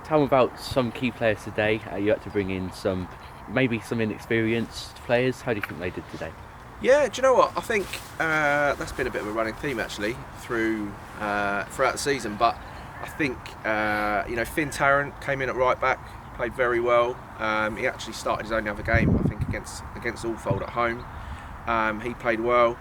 Tell me about some key players today. You had to bring in maybe some inexperienced players. How do you think they did today? Yeah, do you know what? I think that's been a bit of a running theme actually throughout the season. But I think Finn Tarrant came in at right back, played very well. He actually started his only other game, I think, against Alfold at home. He played well.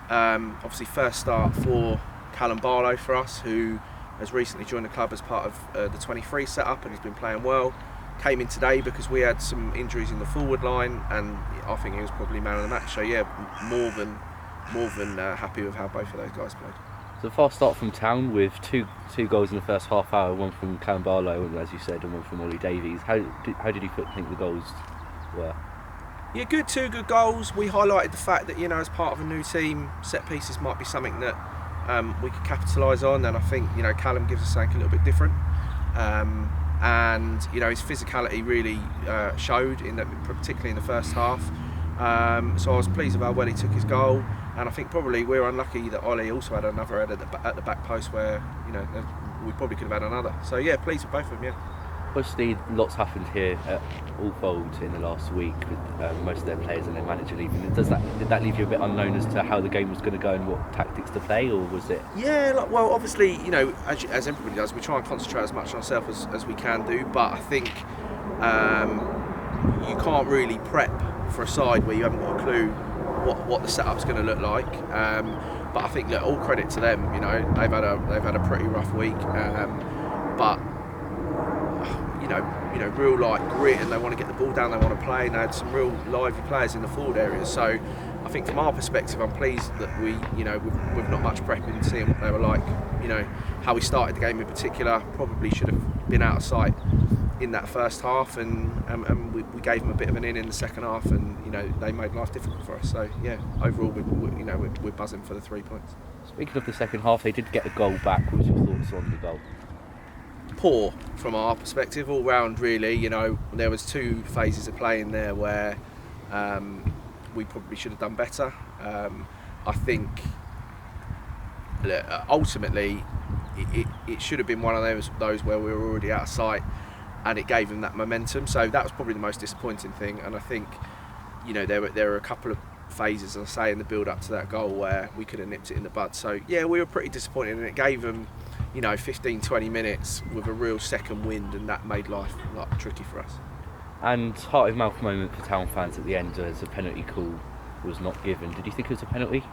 Obviously, first start for Callum Barlow for us, who has recently joined the club as part of the 23 setup, and he's been playing well. Came in today because we had some injuries in the forward line, and I think he was probably man of the match. So yeah, more than happy with how both of those guys played. So fast start from Town with two goals in the first half hour, one from Callum Barlow, as you said, and one from Ollie Davies. How did you think the goals were? Yeah, two good goals. We highlighted the fact that, as part of a new team, set pieces might be something that we could capitalise on, and I think Callum gives us something a little bit different. And his physicality really showed particularly in the first half. So I was pleased with how well he took his goal, and I think probably we're unlucky that Ollie also had another header at the back post where we probably could have had another. So yeah, pleased with both of them. Yeah. Obviously, lots happened here at Alfold in the last week with most of their players and their manager leaving. Did that leave you a bit unknown as to how the game was going to go and what tactics to play, or was it? Yeah, well, obviously, as everybody does, we try and concentrate as much on ourselves as we can do. But I think you can't really prep for a side where you haven't got a clue what the setup's going to look like. But I think, all credit to them. They've had a pretty rough week, but. Real grit, and they want to get the ball down, they want to play, and they had some real lively players in the forward area. So I think from our perspective, I'm pleased that we've not much prepping, seeing what they were like. How we started the game in particular probably should have been out of sight in that first half, and we gave them a bit of an in the second half, and they made life difficult for us. So yeah, overall we're buzzing for the 3 points. Speaking of the second half, they did get a goal back. What was your thoughts on the goal? Poor from our perspective, all round really. There was two phases of play in there where we probably should have done better. I think ultimately it should have been one of those where we were already out of sight, and it gave them that momentum. So that was probably the most disappointing thing. And I think there were a couple of phases, as I say, in the build up to that goal where we could have nipped it in the bud. So yeah, we were pretty disappointed, and it gave them 15-20 minutes with a real second wind, and that made life tricky for us. And heart of mouth moment for Town fans at the end as a penalty call was not given. Did you think it was a penalty?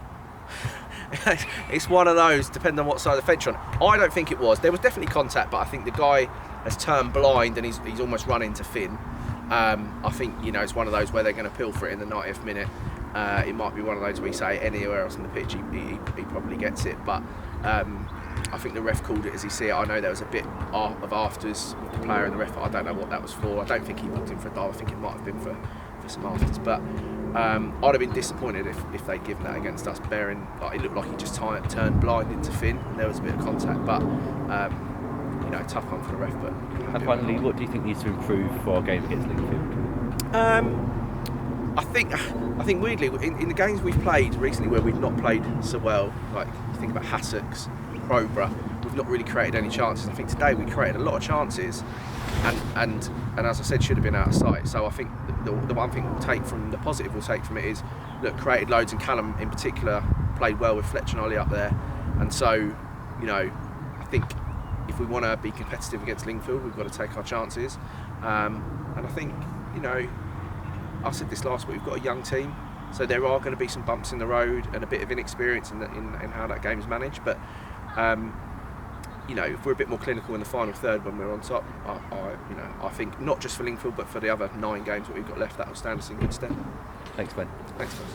It's one of those, depending on what side of the fence you're on. I don't think it was. There was definitely contact, but I think the guy has turned blind and he's almost run into Finn. I think it's one of those where they're going to appeal for it in the 90th minute. It might be one of those where you say anywhere else on the pitch he probably gets it, but I think the ref called it as he see it. I know there was a bit of afters with the player and the ref. I don't know what that was for. I don't think he booked him for a dive. I think it might have been for some afters. But I'd have been disappointed if they'd given that against us, bearing it looked like he just turned blind into Finn and there was a bit of contact. But tough one for the ref. But and finally, what do you think needs to improve for our game against Linfield? I think weirdly in the games we've played recently where we've not played so well, like you think about Hassocks, Crowborough, we've not really created any chances. I think today we created a lot of chances, and as I said, should have been out of sight. So I think the one thing we'll take from the positive we'll take from it is, look, created loads, and Callum in particular played well with Fletcher and Ollie up there, and so I think if we want to be competitive against Lingfield, we've got to take our chances, and I think I said this last week, we've got a young team, so there are going to be some bumps in the road and a bit of inexperience in how that game's managed. But if we're a bit more clinical in the final third when we're on top, I think not just for Lingfield but for the other 9 games that we've got left, that will stand us in good stead. Thanks, Ben. Thanks, guys.